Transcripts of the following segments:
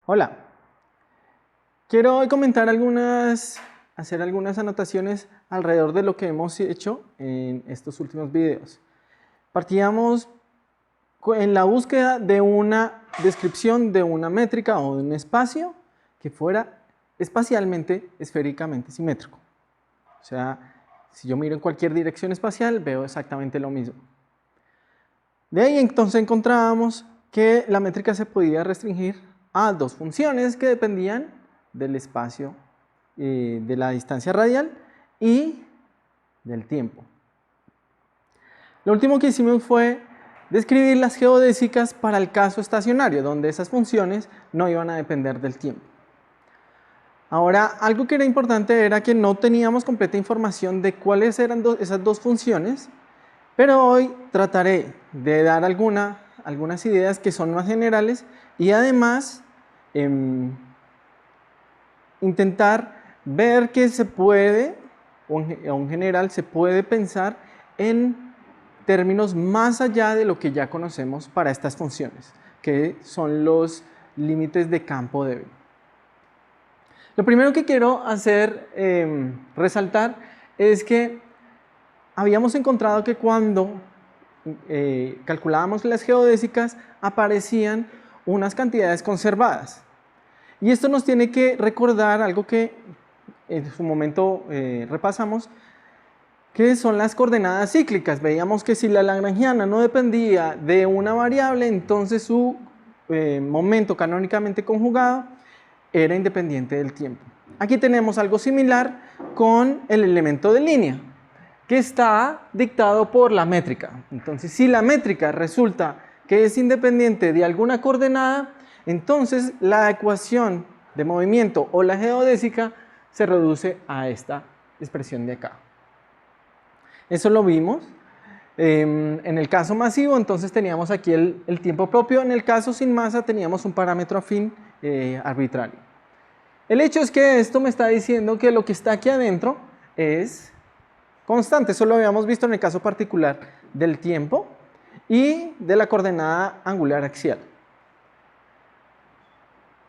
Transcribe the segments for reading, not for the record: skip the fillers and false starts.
Hola, quiero hoy comentar hacer algunas anotaciones alrededor de lo que hemos hecho en estos últimos videos. Partíamos en la búsqueda de una descripción de una métrica o de un espacio que fuera espacialmente, esféricamente simétrico. O sea, si yo miro en cualquier dirección espacial, veo exactamente lo mismo. De ahí entonces encontrábamos que la métrica se podía restringir a dos funciones que dependían del espacio, de la distancia radial y del tiempo. Lo último que hicimos fue describir las geodésicas para el caso estacionario, donde esas funciones no iban a depender del tiempo. Ahora, algo que era importante era que no teníamos completa información de cuáles eran esas dos funciones, pero hoy trataré de dar algunas ideas que son más generales y además intentar ver que se puede, o en general se puede pensar en términos más allá de lo que ya conocemos para estas funciones, que son los límites de campo débil. Lo primero que quiero resaltar es que habíamos encontrado que cuando calculábamos las geodésicas aparecían unas cantidades conservadas. Y esto nos tiene que recordar algo que en su momento repasamos, que son las coordenadas cíclicas. Veíamos que si la lagrangiana no dependía de una variable, entonces su momento canónicamente conjugado era independiente del tiempo. Aquí tenemos algo similar con el elemento de línea, que está dictado por la métrica. Entonces, si la métrica resulta que es independiente de alguna coordenada, entonces la ecuación de movimiento o la geodésica se reduce a esta expresión de acá. Eso lo vimos. En el caso masivo, entonces teníamos aquí el tiempo propio. En el caso sin masa, teníamos un parámetro afín arbitrario. El hecho es que esto me está diciendo que lo que está aquí adentro es constante. Eso lo habíamos visto en el caso particular del tiempo y de la coordenada angular axial.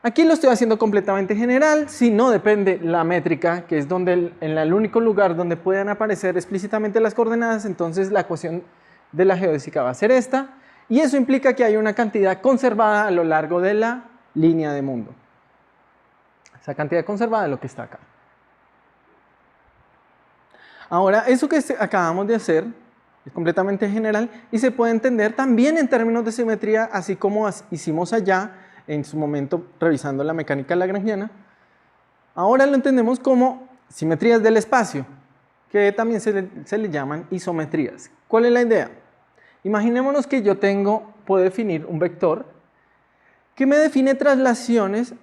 Aquí lo estoy haciendo completamente general. Si no depende la métrica, que es en el único lugar donde puedan aparecer explícitamente las coordenadas, entonces la ecuación de la geodésica va a ser esta. Y eso implica que hay una cantidad conservada a lo largo de la línea de mundo. Esa cantidad conservada es lo que está acá. Ahora, eso que acabamos de hacer es completamente general y se puede entender también en términos de simetría, así como hicimos allá en su momento revisando la mecánica lagrangiana. Ahora lo entendemos como simetrías del espacio, que también se le llaman isometrías. ¿Cuál es la idea? Imaginémonos que yo puedo definir un vector que me define traslaciones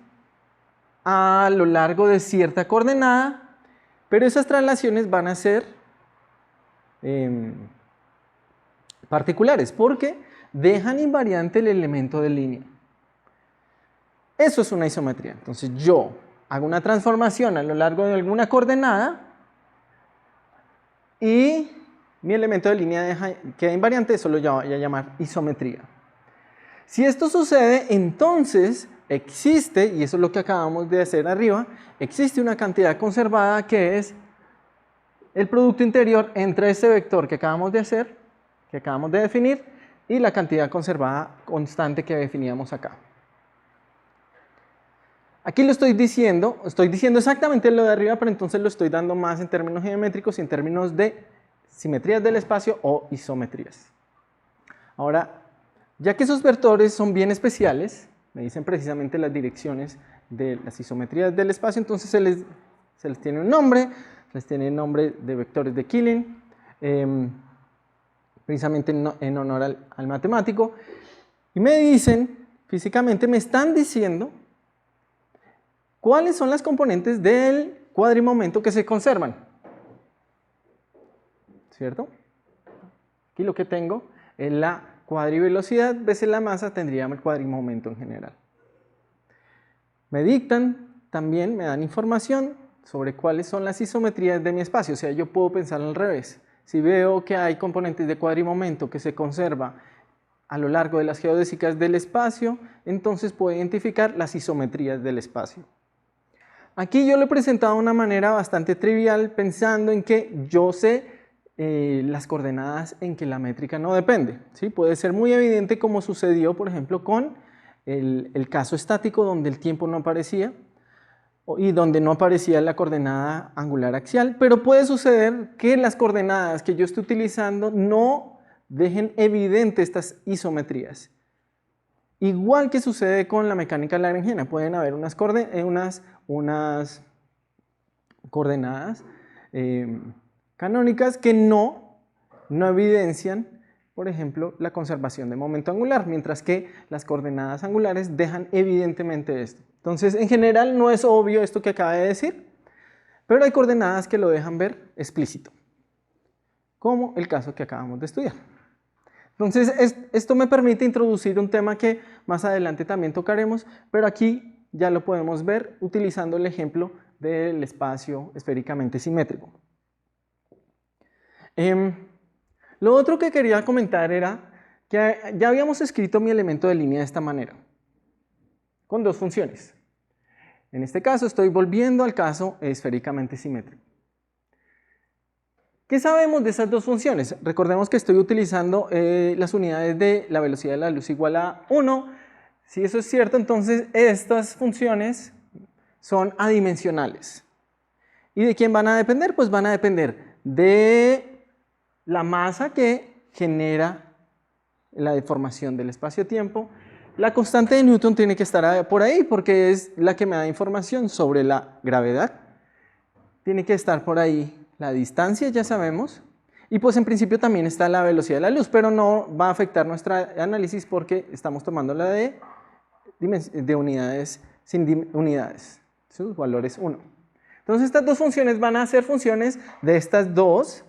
a lo largo de cierta coordenada, pero esas traslaciones van a ser particulares porque dejan invariante el elemento de línea. Eso es una isometría. Entonces yo hago una transformación a lo largo de alguna coordenada y mi elemento de línea queda invariante, eso lo voy a llamar isometría. Si esto sucede, entonces existe, y eso es lo que acabamos de hacer arriba, existe una cantidad conservada que es el producto interior entre ese vector que acabamos de hacer, que acabamos de definir, y la cantidad conservada constante que definíamos acá. Aquí lo estoy diciendo exactamente lo de arriba, pero entonces lo estoy dando más en términos geométricos y en términos de simetrías del espacio o isometrías. Ahora, ya que esos vectores son bien especiales, me dicen precisamente las direcciones de las isometrías del espacio, entonces se les tiene un nombre, les tiene el nombre de vectores de Killing, precisamente en honor al matemático, y me dicen, físicamente me están diciendo cuáles son las componentes del cuadrimomento que se conservan, ¿cierto? Aquí lo que tengo es la cuadrivelocidad veces la masa, tendríamos el cuadrimomento en general. Me dictan, también me dan información sobre cuáles son las isometrías de mi espacio, o sea, yo puedo pensar al revés. Si veo que hay componentes de cuadrimomento que se conserva a lo largo de las geodésicas del espacio, entonces puedo identificar las isometrías del espacio. Aquí yo lo he presentado de una manera bastante trivial, pensando en que yo sé las coordenadas en que la métrica no depende, ¿sí? Puede ser muy evidente como sucedió, por ejemplo, con el caso estático donde el tiempo no aparecía y donde no aparecía la coordenada angular axial, pero puede suceder que las coordenadas que yo estoy utilizando no dejen evidente estas isometrías. Igual que sucede con la mecánica lagrangiana, pueden haber unas coordenadas canónicas que no evidencian, por ejemplo, la conservación de momento angular, mientras que las coordenadas angulares dejan evidentemente esto. Entonces, en general no es obvio esto que acaba de decir, pero hay coordenadas que lo dejan ver explícito, como el caso que acabamos de estudiar. Entonces, esto me permite introducir un tema que más adelante también tocaremos, pero aquí ya lo podemos ver utilizando el ejemplo del espacio esféricamente simétrico. Lo otro que quería comentar era que ya habíamos escrito mi elemento de línea de esta manera, con dos funciones. En este caso estoy volviendo al caso esféricamente simétrico. ¿Qué sabemos de esas dos funciones? Recordemos que estoy utilizando las unidades de la velocidad de la luz igual a 1. Si eso es cierto, entonces estas funciones son adimensionales. ¿Y de quién van a depender? Pues van a depender de la masa que genera la deformación del espacio-tiempo. La constante de Newton tiene que estar por ahí porque es la que me da información sobre la gravedad. Tiene que estar por ahí la distancia, ya sabemos. Y pues en principio también está la velocidad de la luz, pero no va a afectar nuestro análisis porque estamos tomando la de unidades sin unidades. Sus valores 1. Entonces estas dos funciones van a ser funciones de estas dos.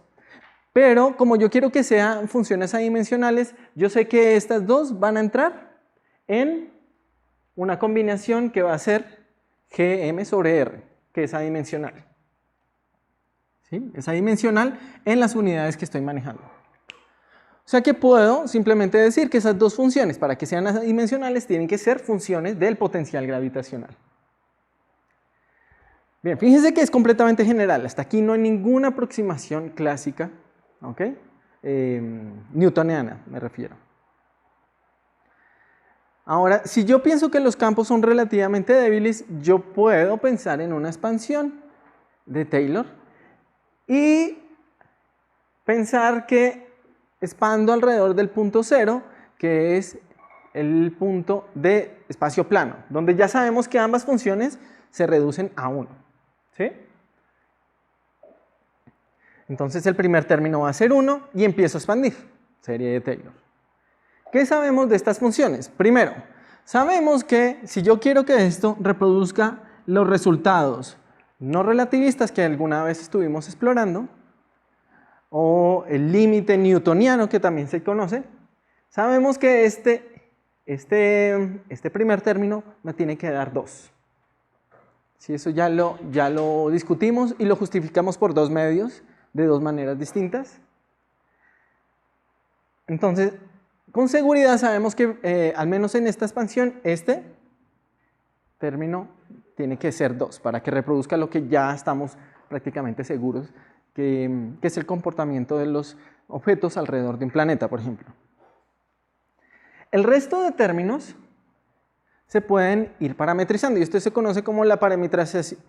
Pero como yo quiero que sean funciones adimensionales, yo sé que estas dos van a entrar en una combinación que va a ser Gm sobre R, que es adimensional. ¿Sí? Es adimensional en las unidades que estoy manejando. O sea que puedo simplemente decir que esas dos funciones, para que sean adimensionales, tienen que ser funciones del potencial gravitacional. Bien, fíjense que es completamente general. Hasta aquí no hay ninguna aproximación clásica. ¿Okay? Newtoniana me refiero. Ahora, si yo pienso que los campos son relativamente débiles, yo puedo pensar en una expansión de Taylor y pensar que expando alrededor del punto cero, que es el punto de espacio plano, donde ya sabemos que ambas funciones se reducen a 1. ¿Sí? Entonces el primer término va a ser 1 y empiezo a expandir, serie de Taylor. ¿Qué sabemos de estas funciones? Primero, sabemos que si yo quiero que esto reproduzca los resultados no relativistas que alguna vez estuvimos explorando, o el límite newtoniano que también se conoce, sabemos que este primer término me tiene que dar 2. Sí, eso ya lo discutimos y lo justificamos por dos medios, de dos maneras distintas. Entonces, con seguridad sabemos que al menos en esta expansión, este término tiene que ser 2 para que reproduzca lo que ya estamos prácticamente seguros que es el comportamiento de los objetos alrededor de un planeta, por ejemplo. El resto de términos se pueden ir parametrizando y esto se conoce como la parametrización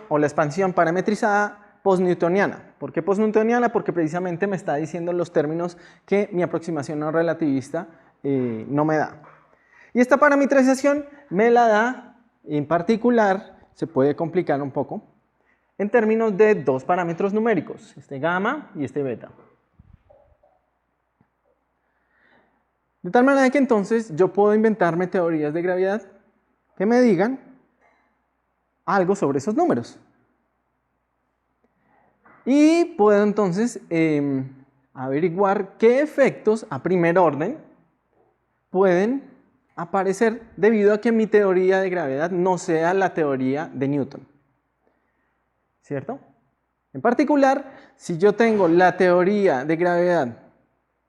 o la expansión parametrizada post-newtoniana. ¿Por qué post-newtoniana? Porque precisamente me está diciendo los términos que mi aproximación no relativista no me da. Y esta parametrización me la da, en particular, se puede complicar un poco, en términos de dos parámetros numéricos, este gamma y este beta. De tal manera que entonces yo puedo inventarme teorías de gravedad que me digan algo sobre esos números. Y puedo entonces averiguar qué efectos a primer orden pueden aparecer debido a que mi teoría de gravedad no sea la teoría de Newton. ¿Cierto? En particular, si yo tengo la teoría de gravedad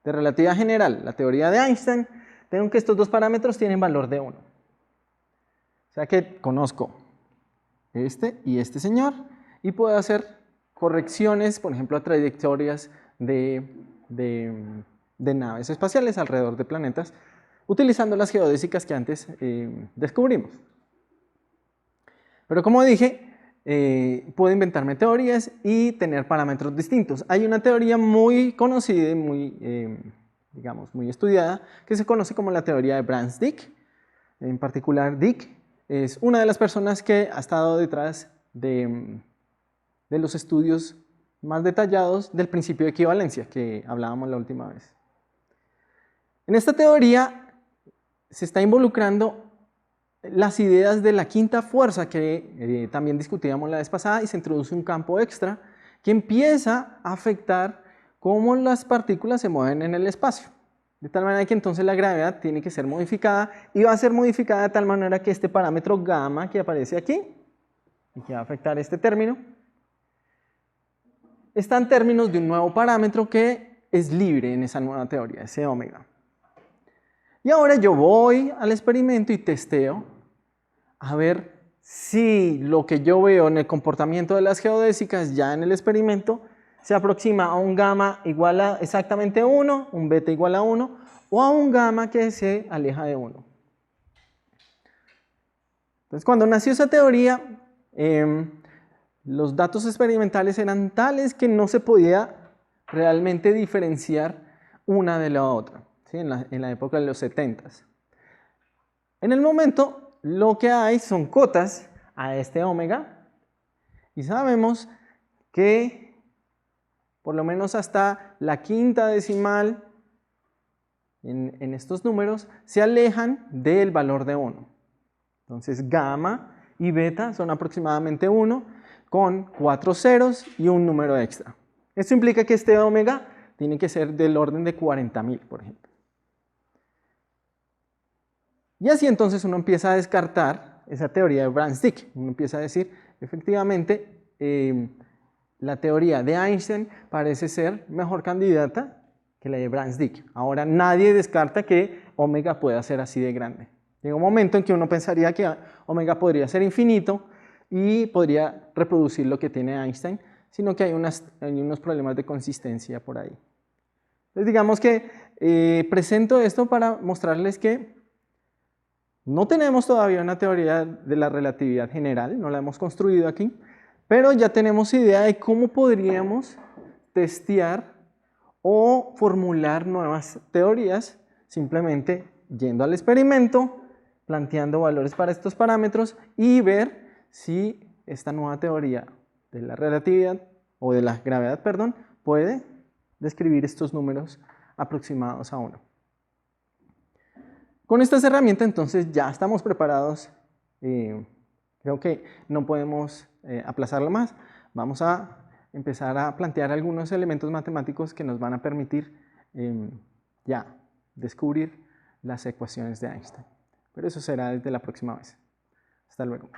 de relatividad general, la teoría de Einstein, tengo que estos dos parámetros tienen valor de 1. O sea que conozco este y este señor y puedo hacer correcciones, por ejemplo, a trayectorias de naves espaciales alrededor de planetas, utilizando las geodésicas que antes descubrimos. Pero como dije, puedo inventarme teorías y tener parámetros distintos. Hay una teoría muy conocida y muy, digamos, muy estudiada que se conoce como la teoría de Brans-Dicke. En particular, Dicke es una de las personas que ha estado detrás de los estudios más detallados del principio de equivalencia que hablábamos la última vez. En esta teoría se está involucrando las ideas de la quinta fuerza que también discutíamos la vez pasada y se introduce un campo extra que empieza a afectar cómo las partículas se mueven en el espacio. De tal manera que entonces la gravedad tiene que ser modificada y va a ser modificada de tal manera que este parámetro gamma que aparece aquí y que va a afectar este término está en términos de un nuevo parámetro que es libre en esa nueva teoría, ese omega. Y ahora yo voy al experimento y testeo a ver si lo que yo veo en el comportamiento de las geodésicas ya en el experimento se aproxima a un gamma igual a exactamente 1, un beta igual a 1, o a un gamma que se aleja de 1. Entonces, cuando nació esa teoría, los datos experimentales eran tales que no se podía realmente diferenciar una de la otra, ¿sí? en la época de los 70s. En el momento, lo que hay son cotas a este omega y sabemos que por lo menos hasta la quinta decimal en estos números se alejan del valor de 1. Entonces gamma y beta son aproximadamente 1 con 4 ceros y un número extra. Esto implica que este omega tiene que ser del orden de 40.000, por ejemplo. Y así entonces uno empieza a descartar esa teoría de Brans-Dicke. Uno empieza a decir, efectivamente, la teoría de Einstein parece ser mejor candidata que la de Brans-Dicke. Ahora nadie descarta que omega pueda ser así de grande. Llega un momento en que uno pensaría que omega podría ser infinito y podría reproducir lo que tiene Einstein, sino que hay unos problemas de consistencia por ahí. Entonces digamos que presento esto para mostrarles que no tenemos todavía una teoría de la relatividad general, no la hemos construido aquí, pero ya tenemos idea de cómo podríamos testear o formular nuevas teorías simplemente yendo al experimento, planteando valores para estos parámetros y ver si esta nueva teoría de la relatividad o de la gravedad, perdón, puede describir estos números aproximados a 1. Con estas herramientas entonces ya estamos preparados, creo que no podemos aplazarlo más. Vamos a empezar a plantear algunos elementos matemáticos que nos van a permitir ya descubrir las ecuaciones de Einstein. Pero eso será desde la próxima vez. Hasta luego.